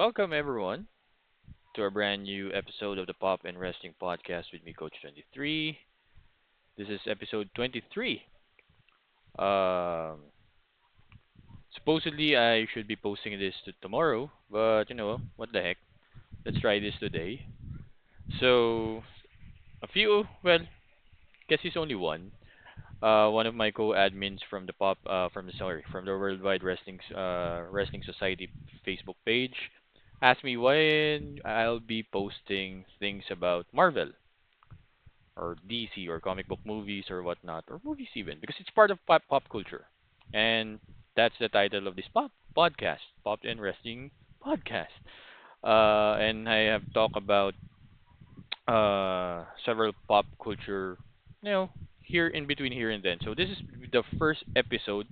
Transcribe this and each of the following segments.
Welcome everyone to a brand new episode of the Pop and Wrestling Podcast with me, Coach 23. This is episode 23. Um, Supposedly I should be posting this tomorrow, but what the heck? Let's try this today. So a few, well, guess it's only one. One of my co-admins from the from the Worldwide Wrestling Society Facebook page asked me when I'll be posting things about Marvel or DC or comic book movies or whatnot, or movies even, because it's part of pop culture. And that's the title of this podcast, Pop and Wrestling Podcast. And I have talked about several pop culture, you know, here in between here and then. So this is the first episode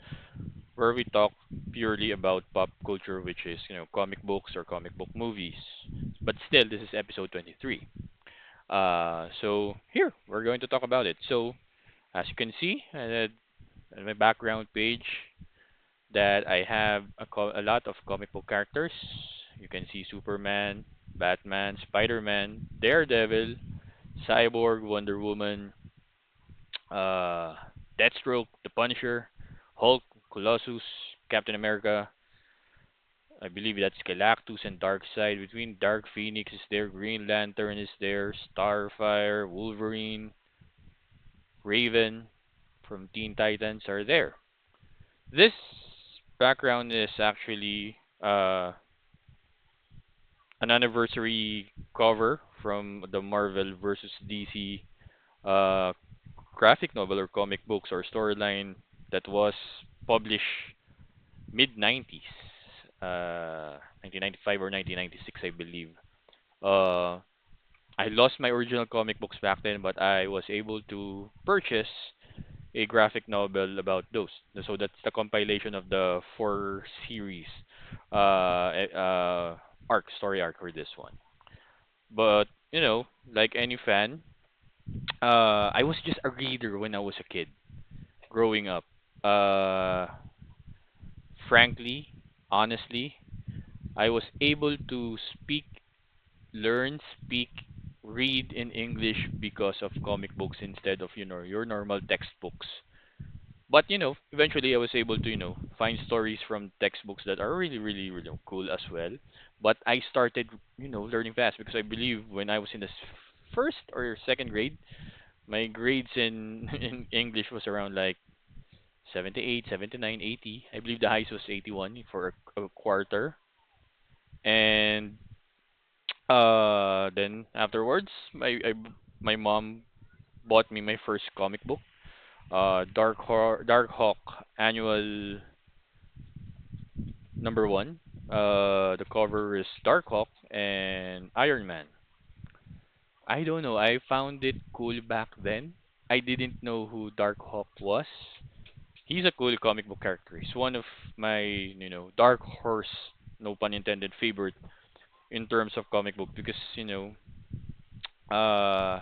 where we talk purely about pop culture, which is, comic books or comic book movies. But still, this is episode 23. So here we're going to talk about it. So as you can see on my background page, that I have a lot of comic book characters. You can see Superman, Batman, Spider-Man, Daredevil, Cyborg, Wonder Woman, uh, Deathstroke, The Punisher, Hulk, Colossus, Captain America. I believe that's Galactus and Darkseid. Between Dark Phoenix is there, Green Lantern is there, Starfire, Wolverine, Raven from Teen Titans are there. This background is actually an anniversary cover from the Marvel versus DC uh, graphic novel or comic books or storyline that was published mid 90s, 1995 or 1996, I believe. Uh, I lost my original comic books back then, but I was able to purchase a graphic novel about those. So that's the compilation of the four series story arc for this one. But, like any fan, I was just a reader when I was a kid growing up. Uh, Frankly, honestly, I was able to speak, read in English because of comic books instead of, your normal textbooks. But eventually I was able to find stories from textbooks that are really really really cool as well. But I started learning fast because I believe when I was in the first or second grade, my grades in in English was around like 78, 79, 80. I believe the highest was 81 for a quarter. And then afterwards, my mom bought me my first comic book, Dark Hawk Annual #1. The cover is Darkhawk and Iron Man. I don't know. I found it cool back then. I didn't know who Darkhawk was. He's a cool comic book character. He's one of my, dark horse, no pun intended, favorite in terms of comic book because, uh,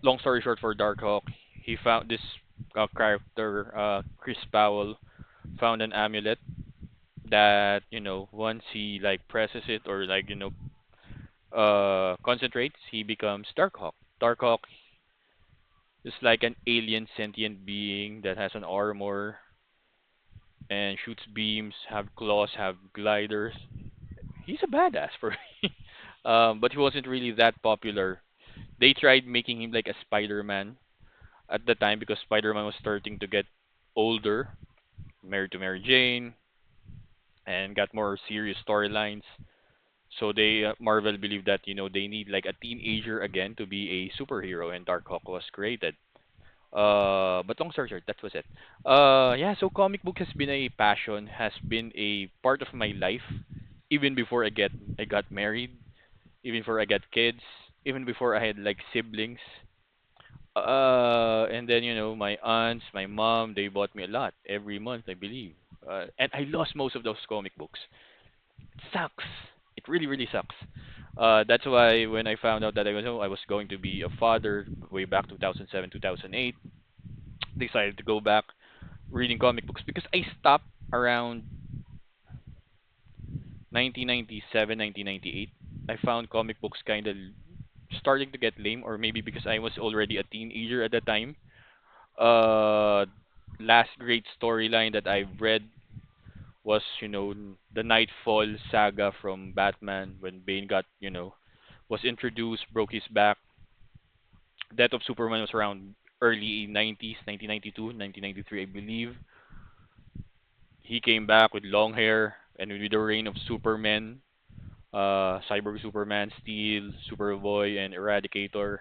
long story short for Darkhawk, he found this character, Chris Powell, found an amulet that once he like presses it or like concentrates, he becomes Darkhawk. Darkhawk is like an alien sentient being that has an armor and shoots beams, have claws, have gliders. He's a badass for me. But he wasn't really that popular. They tried making him like a Spider-Man at the time because Spider-Man was starting to get older, married to Mary Jane, and got more serious storylines. So they Marvel believed that they need like a teenager again to be a superhero, and Darkhawk was created. But long story short, that was it. Yeah. So comic book has been a passion, has been a part of my life, even before I got married, even before I got kids, even before I had like siblings. And then my aunts, my mom, they bought me a lot every month, I believe. And I lost most of those comic books. It sucks. It really, really sucks. That's why when I found out that I was going to be a father way back 2007, 2008, decided to go back reading comic books because I stopped around 1997, 1998, I found comic books kind of starting to get lame, or maybe because I was already a teenager at the time. Uh, Last great storyline that I've read was, the Nightfall saga from Batman when Bane got, was introduced, broke his back. Death of Superman was around early 90s, 1992, 1993, I believe. He came back with long hair and with the reign of Superman, Cyborg Superman, Steel, Superboy, and Eradicator.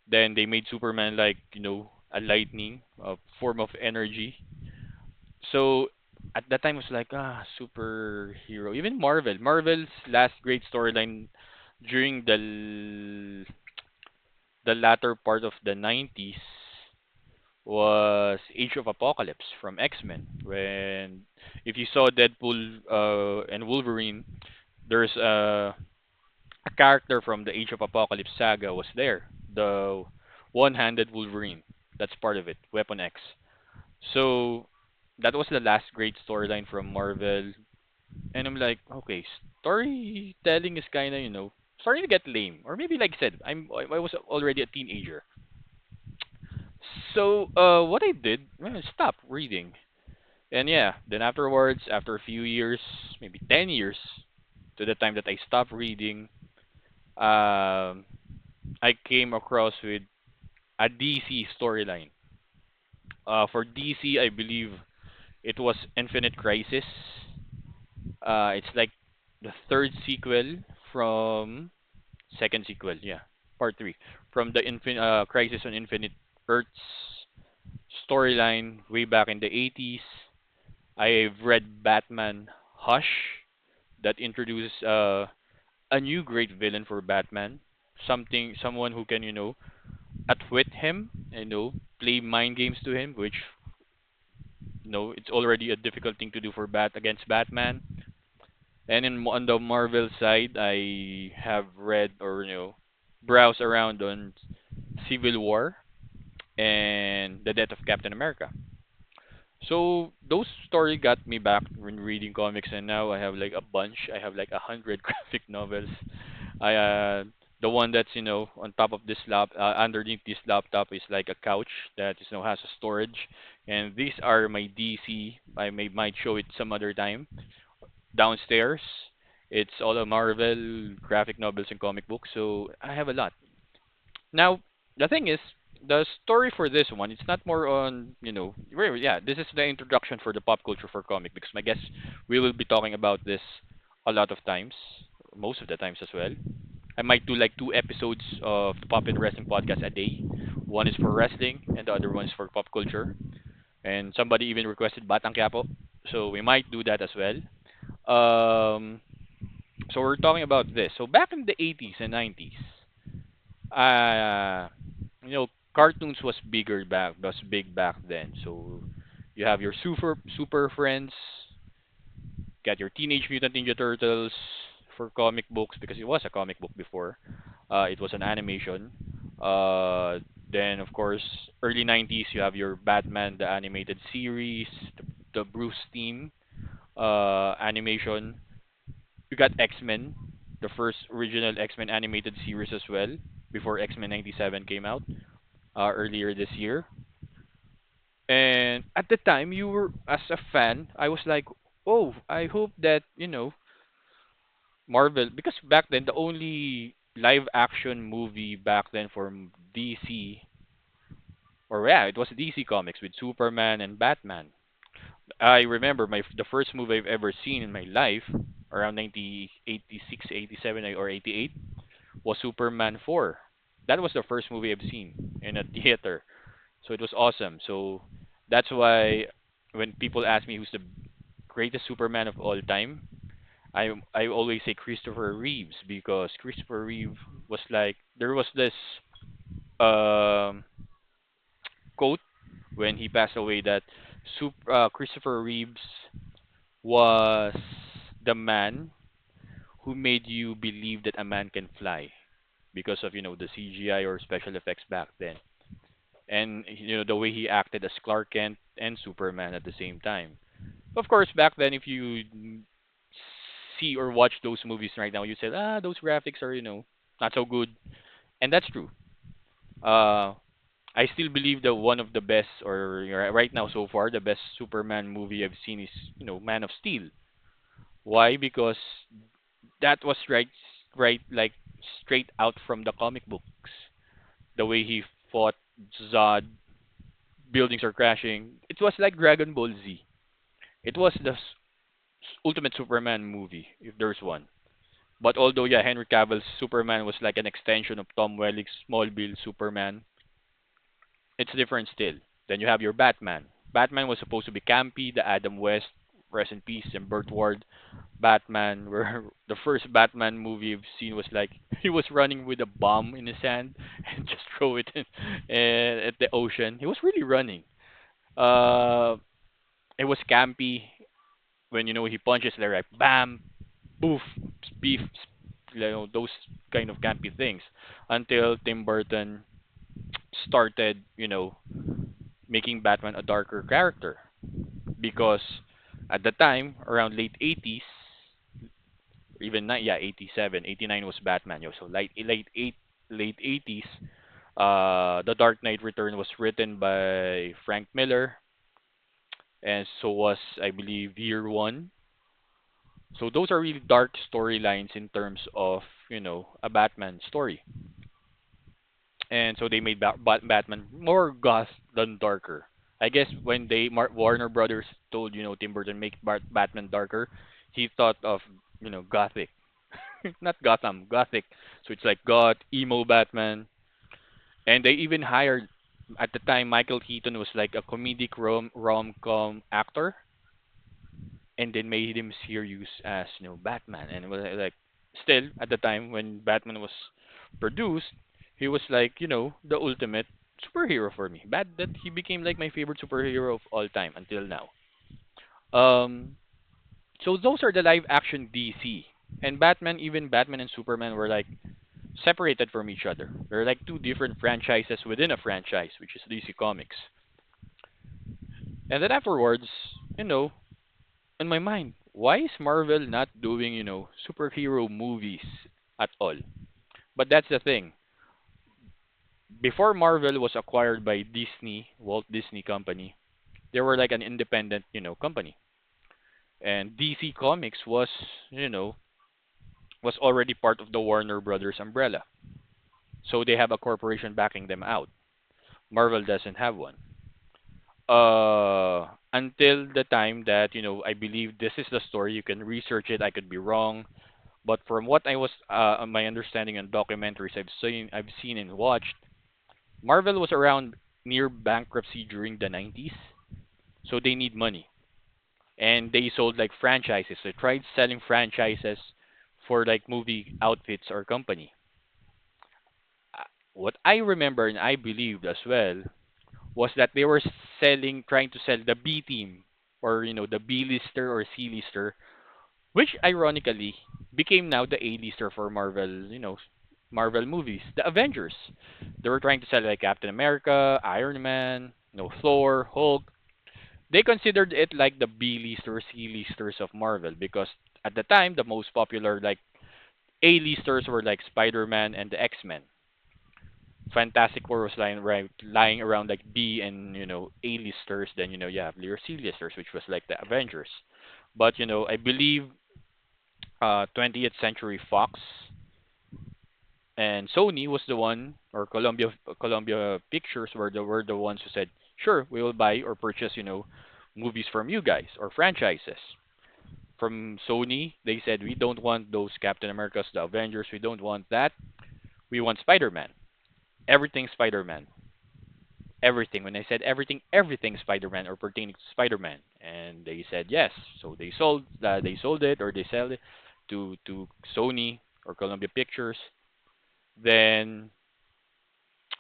Then they made Superman like, a lightning, a form of energy. So at that time it was like, superhero. Even Marvel's last great storyline during the latter part of the 90s was Age of Apocalypse from X-Men. When if you saw Deadpool and Wolverine, there's a character from the Age of Apocalypse saga was there. The one-handed Wolverine. That's part of it. Weapon X. So that was the last great storyline from Marvel. And I'm like, okay, storytelling is kind of, starting to get lame. Or maybe like I said, I was already a teenager. So what I did, well, I stopped reading. And yeah, then afterwards, after a few years, maybe 10 years to the time that I stopped reading, um, I came across with a DC storyline. For DC, I believe it was Infinite Crisis. It's like the third sequel from second sequel, yeah, part three from the Crisis on Infinite Earths storyline way back in the 80s. I've read Batman Hush that introduces a new great villain for Batman. Someone who can, outwit him, play mind games to him, which, it's already a difficult thing to do for against Batman. And on the Marvel side, I have read or, browsed around on Civil War and the death of Captain America. So those story got me back when reading comics, and now I have like a bunch. I have like 100 graphic novels. I The one that's, on top of this underneath this laptop is like a couch that, has a storage, and these are my DC. Might show it some other time. Downstairs, it's all a Marvel graphic novels and comic books. So I have a lot. Now, the thing is, the story for this one, it's not more on, yeah, this is the introduction for the pop culture for comic, because I guess we will be talking about this a lot of times, most of the times as well. I might do like two episodes of the Pop and Wrestling podcast a day. One is for wrestling, and the other one is for pop culture. And somebody even requested Batang Quiapo, so we might do that as well. Um, so we're talking about this. So back in the 80s and 90s, uh, cartoons was big back then. So you have your super friends, got your Teenage Mutant Ninja Turtles for comic books because it was a comic book before. It was an animation. Uh, then of course, early 90s you have your Batman the animated series, the Bruce team animation. You got X-Men, the first original X-Men animated series as well, before X-Men 97 came out earlier this year. And at the time, you were as a fan, I was like, oh, I hope that Marvel, because back then the only live action movie back then from DC, or yeah, it was DC Comics with Superman and Batman. I remember the first movie I've ever seen in my life, around 1986, 87, or 88, was Superman 4. That was the first movie I've seen in a theater. So it was awesome. So that's why when people ask me who's the greatest Superman of all time, I always say Christopher Reeves, because Christopher Reeve was like, there was this um quote when he passed away that Christopher Reeves was the man who made you believe that a man can fly because of, the CGI or special effects back then. And, the way he acted as Clark Kent and Superman at the same time. Of course, back then, if you see or watch those movies right now, you said, ah, those graphics are, not so good. And that's true. Uh, I still believe that one of the best, or right now so far, the best Superman movie I've seen is, Man of Steel. Why? Because that was right, like straight out from the comic books. The way he fought Zod, buildings are crashing. It was like Dragon Ball Z. It was the ultimate Superman movie, if there's one. But although, yeah, Henry Cavill's Superman was like an extension of Tom Wellick's Smallville Superman, it's different still. Then you have your Batman. Batman was supposed to be campy, the Adam West, rest in peace, and Burt Ward Batman, where the first Batman movie I've seen was like he was running with a bomb in his hand and just throw it at the ocean. He was really running. Uh, it was campy when he punches, they're like bam, poof, beef, those kind of campy things. Until Tim Burton started, making Batman a darker character because at the time, around late 80s, even yeah, 87, 89 was Batman. So late 80s, The Dark Knight Return was written by Frank Miller, and so was, I believe, Year One. So those are really dark storylines in terms of, a Batman story. And so they made Batman more goth than darker. I guess when Warner Brothers told, Tim Burton make Batman darker, he thought of, gothic, not Gotham, gothic. So it's like goth, emo Batman, and they even hired at the time Michael Keaton was like a comedic rom-com actor, and then made him serious as, Batman, and it was like still at the time when Batman was produced, he was like, the ultimate superhero for me. That he became like my favorite superhero of all time until now. Um, so those are the live action DC. And even Batman and Superman were like separated from each other. They're like two different franchises within a franchise, which is DC Comics. And then afterwards, in my mind, why is Marvel not doing, superhero movies at all? But that's the thing. Before Marvel was acquired by Disney, Walt Disney Company, they were like an independent, company. And DC Comics was already part of the Warner Brothers umbrella. So they have a corporation backing them out. Marvel doesn't have one. Until the time that, I believe this is the story. You can research it. I could be wrong. But from what I was, my understanding on documentaries I've seen and watched, Marvel was around near bankruptcy during the 90s, so they need money, and they sold like franchises. They tried selling franchises for like movie outfits or company. What I remember and I believed as well was that they were trying to sell the B team, or the B-lister or C-lister, which ironically became now the A-lister for Marvel, Marvel movies, the Avengers. They were trying to sell like Captain America, Iron Man, Thor, Hulk. They considered it like the B-listers, C-listers of Marvel because at the time the most popular like A-listers were like Spider-Man and the X-Men. Fantastic Four was lying around like B and A-listers. Then you have your C-listers, which was like the Avengers. But I believe 20th Century Fox and Sony was the one, or Columbia Pictures were the ones who said, sure, we will buy or purchase movies from you guys or franchises. From Sony, they said we don't want those Captain Americas, the Avengers. We don't want that. We want Spider-Man. Everything Spider-Man. Everything. When I said everything, everything Spider-Man or pertaining to Spider-Man, and they said yes. So they sold it or they sell it to Sony or Columbia Pictures. Then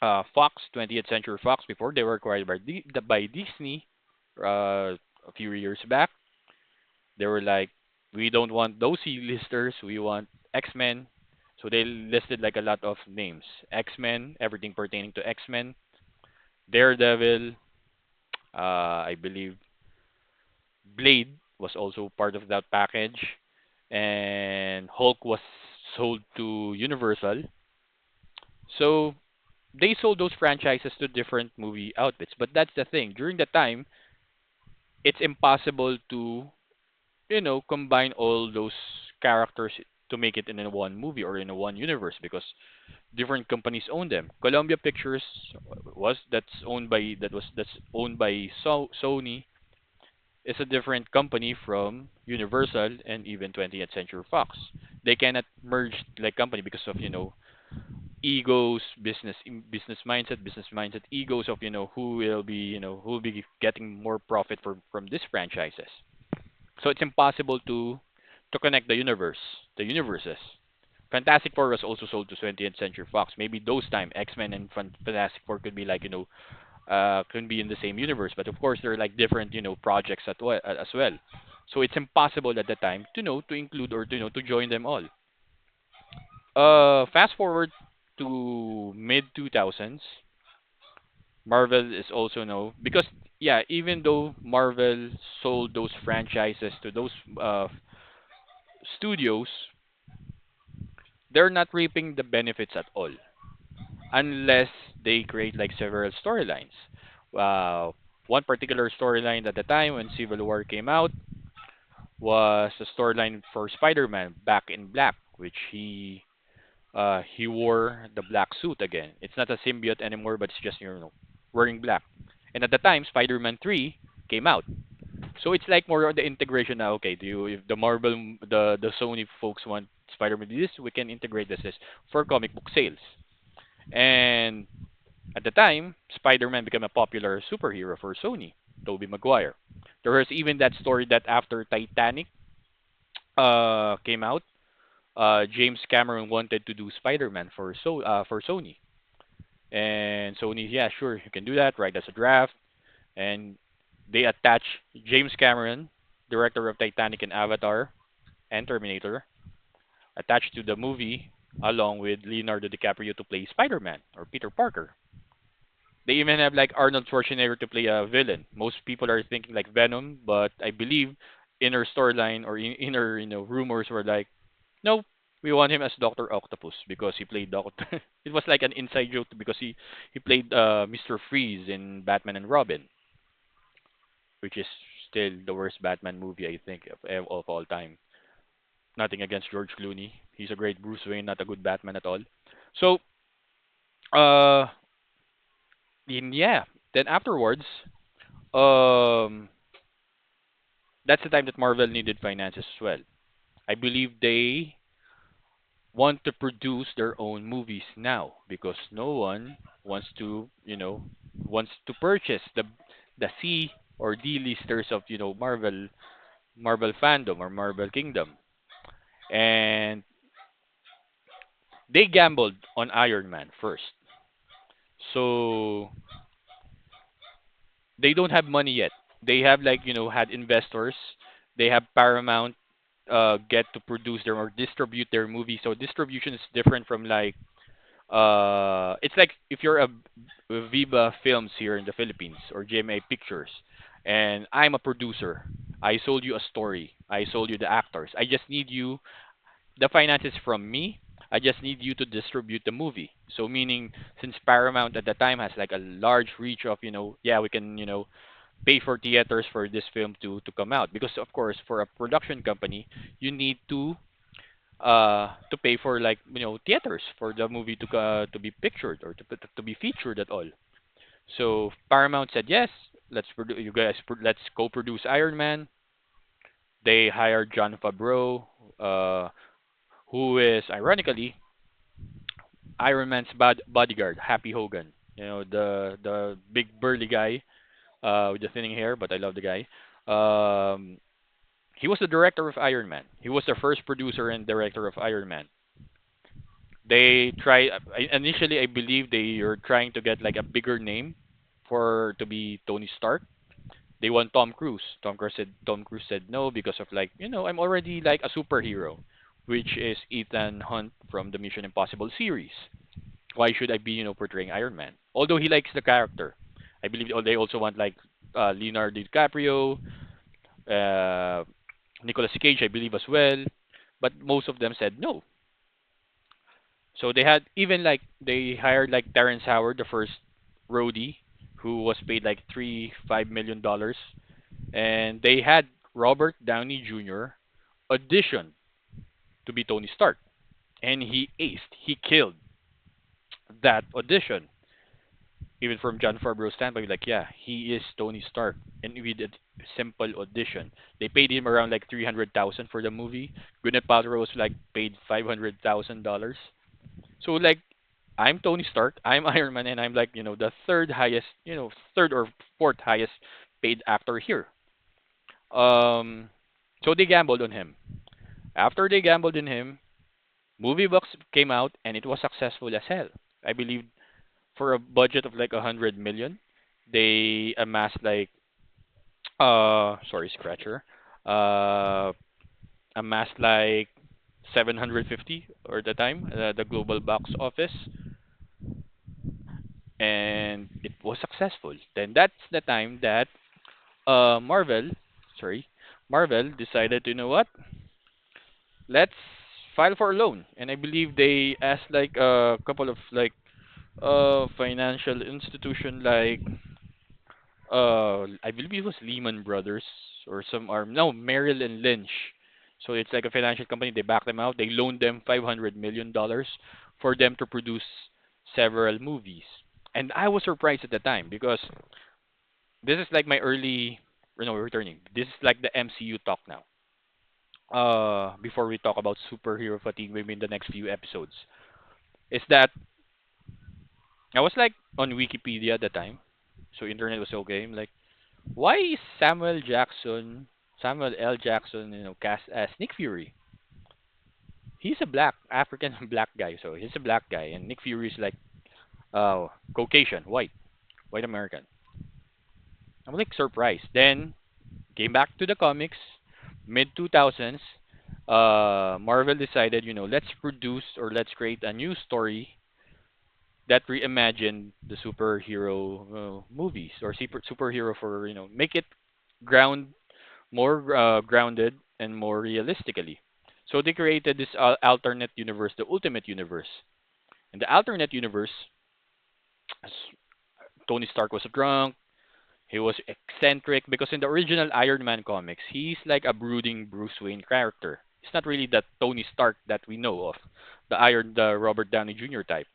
Fox, 20th Century Fox, before they were acquired by Disney a few years back, they were like, we don't want those C-listers, we want X-Men. So they listed like a lot of names. X-Men, everything pertaining to X-Men. Daredevil, I believe Blade was also part of that package. and Hulk was sold to Universal. So they sold those franchises to different movie outfits. But that's the thing. During the time, it's impossible to, combine all those characters to make it in a one movie or in a one universe because different companies own them. Columbia Pictures that's owned by Sony is a different company from Universal and even 20th Century Fox. They cannot merge like company because of egos, business mindset, egos of who will be getting more profit from these franchises. So it's impossible to connect the universes. Fantastic Four was also sold to 20th Century Fox. Maybe those time X-Men and Fantastic Four could be like could be in the same universe, but of course they're like different projects as well. So it's impossible at the time to include or to join them all. Fast forward to mid 2000s, Marvel is also no because yeah, even though Marvel sold those franchises to those studios, they're not reaping the benefits at all unless they create like several storylines. Uh, One particular storyline at the time when Civil War came out was a storyline for Spider-Man Back in Black, which he wore the black suit again. It's not a symbiote anymore, but it's just wearing black. And at the time, Spider-Man 3 came out. So it's like more on the integration now. Okay, do you if the Marvel the Sony folks want Spider-Man to do this, we can integrate this for comic book sales. And at the time, Spider-Man became a popular superhero for Sony, Tobey Maguire. There was even that story that after Titanic came out, James Cameron wanted to do Spider-Man for Sony. And Sony, yeah, sure, you can do that, right? As a draft. And they attached James Cameron, director of Titanic and Avatar and Terminator, attached to the movie along with Leonardo DiCaprio to play Spider-Man or Peter Parker. They even have like Arnold Schwarzenegger to play a villain. Most people are thinking like Venom, but I believe inner storyline or inner rumors were like, no, we want him as Doctor Octopus because he played Doctor. It was like an inside joke because he played Mr. Freeze in Batman and Robin, which is still the worst Batman movie I think of all time. Nothing against George Clooney, he's a great Bruce Wayne, not a good Batman at all. So, uh, yeah. Then afterwards, um, that's the time that Marvel needed finances as well. I believe they want to produce their own movies now because no one wants to purchase the C or D listers of Marvel fandom or Marvel Kingdom. And they gambled on Iron Man first. So they don't have money yet. They have like had investors. They have Paramount get to produce their or distribute their movie. So distribution is different from like it's like if you're a Viva Films here in the Philippines or GMA Pictures, and I'm a producer. I sold you a story. I sold you the actors. I just need you the finances from me. I just need you to distribute the movie. So meaning since Paramount at the time has like a large reach of, yeah, we can, pay for theaters for this film to come out because of course for a production company, you need to pay for like, theaters for the movie to be pictured or to be featured at all. So Paramount said, "Yes, you guys let's co-produce Iron Man." They hired John Favreau, uh who is ironically Iron Man's bodyguard, Happy Hogan. The big burly guy with the thinning hair, but I love the guy. Um, he was the director of Iron Man. He was the first producer and director of Iron Man. They try initially, I believe they were trying to get like a bigger name for to be Tony Stark. They want Tom Cruise. Tom Cruise said no because of like I'm already like a superhero, which is Ethan Hunt from the Mission Impossible series. Why should I be portraying Iron Man? Although he likes the character, I believe they also want like Leonardo DiCaprio, uh, Nicolas Cage, I believe as well. but most of them said no. So they had even like they hired like Terrence Howard, the first roadie, who was paid like $5 million, and they had Robert Downey Jr. audition to be Tony Stark, and he aced, he killed that audition. Even from John Favreau's standpoint, like, yeah, he is Tony Stark, and we did simple audition. They paid him around like 300,000 for the movie. Gwyneth Paltrow was like paid $500,000. So like, I'm Tony Stark, I'm Iron Man, and I'm like, the third highest, third or fourth highest paid actor here. Um, so they gambled on him. After they gambled on him, movie box came out, and it was successful as hell. I believe for a budget of like 100 million, they amassed like sorry, scratcher, uh, amassed like 750 or the time the global box office, and it was successful. Then that's the time that Marvel, sorry, Marvel decided, you know what? Let's file for a loan. And I believe they asked like a couple of like financial institution like I believe it was Lehman Brothers or some or no Merrill and Lynch. So it's like a financial company. They back them out. They loaned them $500 million for them to produce several movies. And I was surprised at the time because this is like my early, no, returning. This is like the MCU talk now. Before we talk about superhero fatigue, maybe in the next few episodes, is that I was like on Wikipedia at the time, so internet was okay. I'm like, why is Samuel L. Jackson, cast as Nick Fury? He's a black African black guy, so he's a black guy, and Nick Fury is like Caucasian, white American. I'm like surprised. Then came back to the comics, mid 2000s. Marvel decided, let's produce or let's create a new story that reimagined the superhero movies or superhero for make it ground more grounded and more realistically. So they created this alternate universe, the Ultimate Universe. In the alternate universe, Tony Stark was drunk. He was eccentric because in the original Iron Man comics, he's like a brooding Bruce Wayne character. It's not really the Tony Stark that we know of, the Robert Downey Jr. type.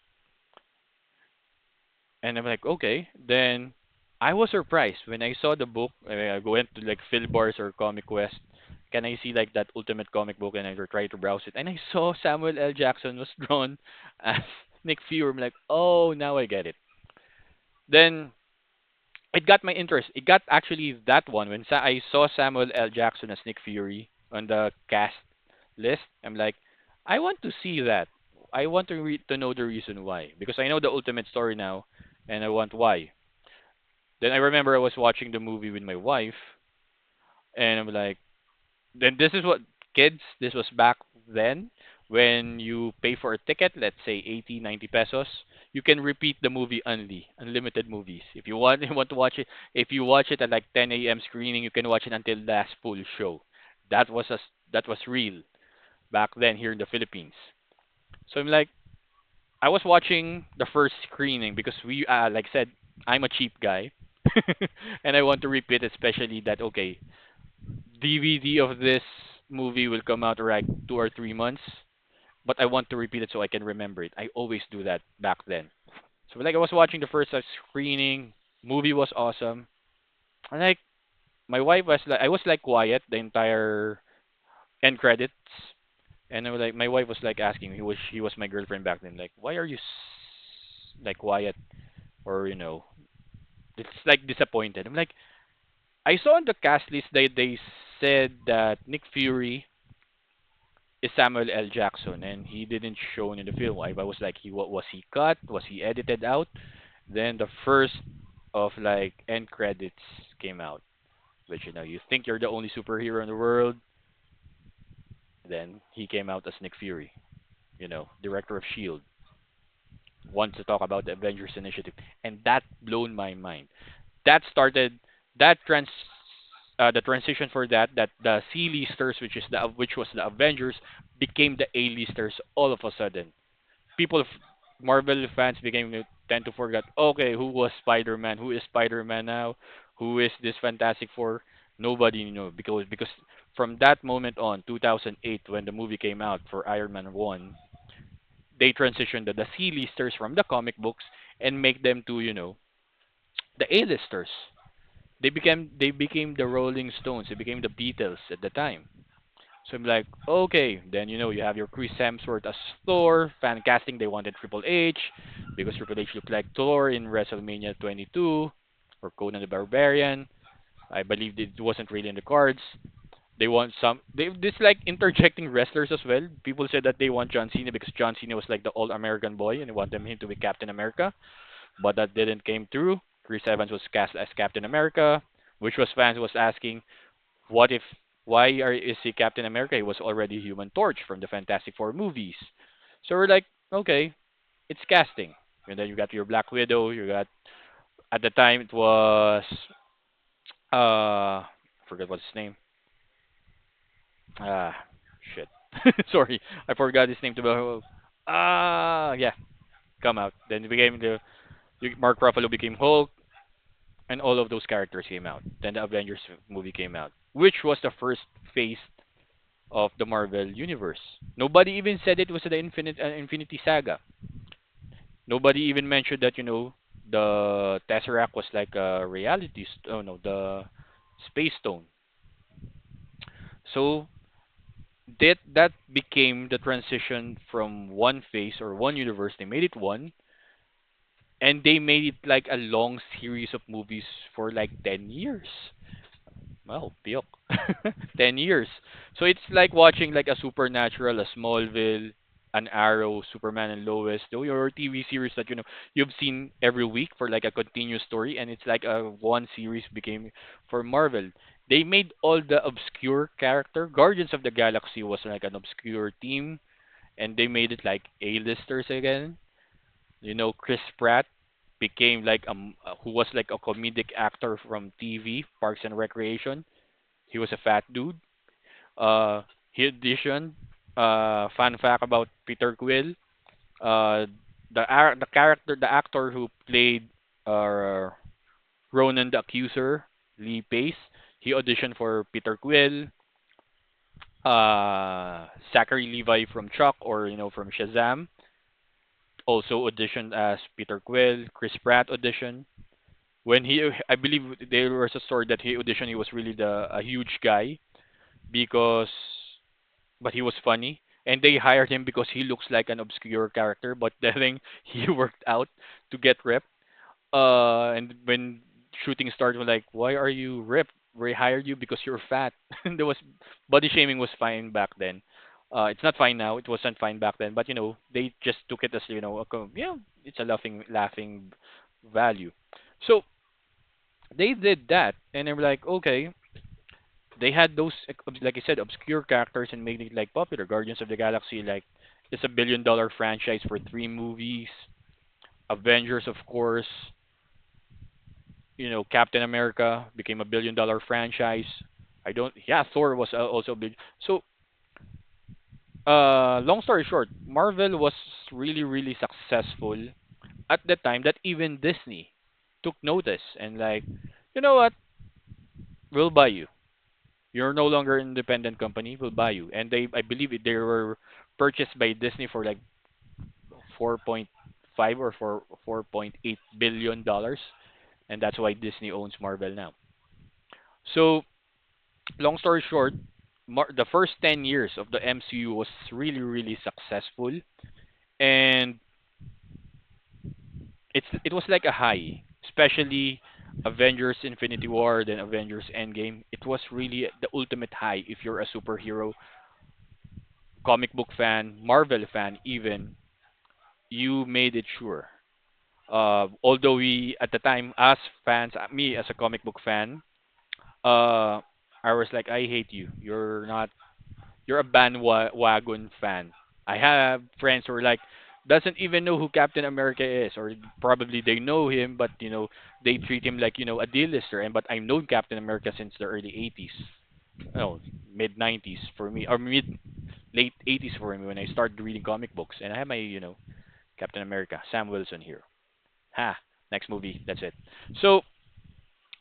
And I'm like, okay. Then I was surprised when I saw the book. I went to like Philbars or Comic West. Can I see like that ultimate comic book? And I tried to browse it, and I saw Samuel L. Jackson was drawn as Nick Fury. I'm like, oh, now I get it. Then it got my interest. It got actually that one when I saw Samuel L. Jackson as Nick Fury on the cast list. I'm like, I want to see that. I want to know the reason why because I know the ultimate story now, and I want why. Then I remember I was watching the movie with my wife, and I'm like, then this is what kids. This was back then when you pay for a ticket, let's say 80, 90 pesos. You can repeat the movie only, unlimited movies. If you want, you want to watch it, if you watch it at like 10 a.m. screening, you can watch it until last full show. That was real back then here in the Philippines. So I'm like, I was watching the first screening because we, like I said, I'm a cheap guy, and I want to repeat, especially that okay, DVD of this movie will come out like 2 or 3 months, but I want to repeat it so I can remember it. I always do that back then. So like I was watching the first screening, movie was awesome. And like my wife was like, I was like quiet the entire end credits, and I was like, my wife was like asking, he was my girlfriend back then, like why are you like quiet or it's like disappointed. I'm like, I saw on the cast list they said that Nick Fury is Samuel L. Jackson, and he didn't show in the film. I was like, was he cut? Was he edited out? Then the first of like end credits came out, which you think you're the only superhero in the world. Then he came out as Nick Fury, director of Shield, wants to talk about the Avengers Initiative, and that blown my mind. That started that trans the transition for that the C-listers, which was the Avengers, became the A-listers all of a sudden. People, Marvel fans became tend to forget. Okay, who was Spider-Man? Who is Spider-Man now? Who is this Fantastic Four? Nobody knew because from that moment on, 2008, when the movie came out for Iron Man 1, they transitioned the C-listers from the comic books and make them to the A-listers. They became the Rolling Stones. They became the Beatles at the time. So I'm like, okay, then you have your Chris Hemsworth as Thor. Fan casting, they wanted Triple H because Triple H looked like Thor in WrestleMania 22 or Conan the Barbarian. I believe it wasn't really in the cards. They want some. They this like interjecting wrestlers as well. People said that they want John Cena because John Cena was like the all American boy and they want him to be Captain America, but that didn't came through. Chris Evans was cast as Captain America, which was fans was asking, what if is he Captain America? He was already Human Torch from the Fantastic Four movies. So we're like, okay, it's casting. And then you got your Black Widow. You got at the time it was forgot what's his name. Ah, shit. Sorry, I forgot his name to be. Yeah, come out. Then it became Mark Ruffalo became Hulk, and all of those characters came out. Then the Avengers movie came out, which was the first phase of the Marvel universe. Nobody even said it was the Infinity Saga. Nobody even mentioned that the Tesseract was like a oh no, the Space Stone. So that became the transition from one phase or one universe. They made it one, and they made it like a long series of movies for like 10 years. Well, piyok. 10 years. So it's like watching like a Supernatural, a Smallville, an Arrow, Superman and Lois, your TV series that you've seen every week for like a continuous story, and it's like a one series became for Marvel. They made all the obscure character. Guardians of the Galaxy was like an obscure team, and they made it like A-listers again. Chris Pratt became like who was like a comedic actor from TV, Parks and Recreation. He was a fat dude. He auditioned. Fun fact about Peter Quill. Uh, the actor who played uh, Ronan the Accuser, Lee Pace, he auditioned for Peter Quill. Zachary Levi from Chuck, or from Shazam, also auditioned as Peter Quill. Chris Pratt auditioned. I believe there was a story that he auditioned. He was really a huge guy because but he was funny. And they hired him because he looks like an obscure character, but then he worked out to get ripped. And when shooting started, we're like, why are you ripped? We hired you because you're fat. And there was body shaming was fine back then. It's not fine now. It wasn't fine back then, but they just took it as it's a laughing value. So they did that, and they were like, okay, they had those like I said, obscure characters and made it like popular. Guardians of the Galaxy, like it's a $1 billion franchise for 3 movies. Avengers, of course. Captain America became a $1 billion franchise. I don't. Yeah, Thor was also big. So, long story short, Marvel was really, really successful at the time that even Disney took notice and like, you know what, we'll buy you. You're no longer an independent company. We'll buy you. And I believe they were purchased by Disney for like 4.5 or 4.8 billion dollars, and that's why Disney owns Marvel now. So, long story short, the first 10 years of the MCU was really, really successful, and it was like a high, especially Avengers Infinity War, then Avengers Endgame. It was really the ultimate high if you're a superhero comic book fan, Marvel fan even, you made it sure. Although we at the time as fans, me as a comic book fan, uh, I was like, I hate you. You're not. You're a bandwagon fan. I have friends who were like, doesn't even know who Captain America is, or probably they know him, but they treat him like a D-lister. And but I've known Captain America since the early '80s, no, mid '90s for me, or mid late '80s for me when I started reading comic books, and I have my Captain America, Sam Wilson here. Ha, next movie, that's it. So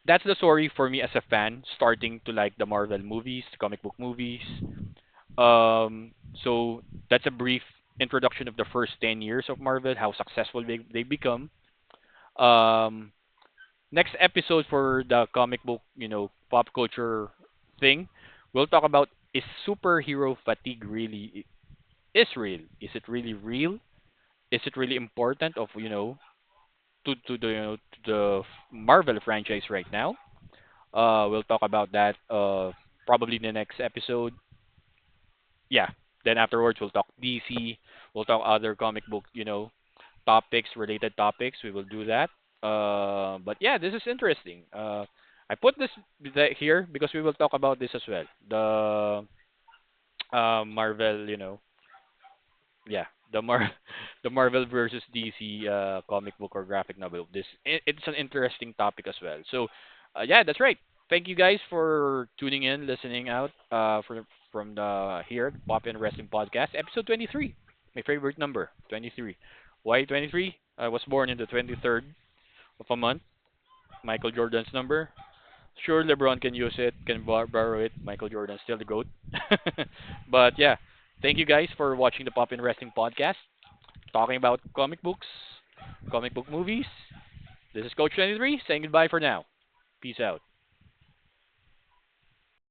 that's the story for me as a fan, starting to like the Marvel movies, the comic book movies. So that's a brief introduction of the first 10 years of Marvel, how successful they become. Um, Next episode for the comic book, pop culture thing, we'll talk about, is superhero fatigue really is real? Is it really real? Is it really important of, to the to the Marvel franchise right now? We'll talk about that probably in the next episode. Yeah. Then afterwards we'll talk DC. We'll talk other comic book, topics, related topics. We will do that. But yeah, this is interesting. I put this here because we will talk about this as well. The Marvel, yeah, the the Marvel versus DC comic book or graphic novel. It's an interesting topic as well. So, yeah, that's right. Thank you guys for tuning in, listening out from the here Pop and Wrestling Podcast, episode 23. My favorite number, 23. Why 23? I was born in the 23rd of a month. Michael Jordan's number. Sure, LeBron can use it, can borrow it. Michael Jordan's still the GOAT. But yeah, thank you guys for watching the Pop and Wrestling Podcast, talking about comic books, comic book movies. This is Coach 23 saying goodbye for now. Peace out.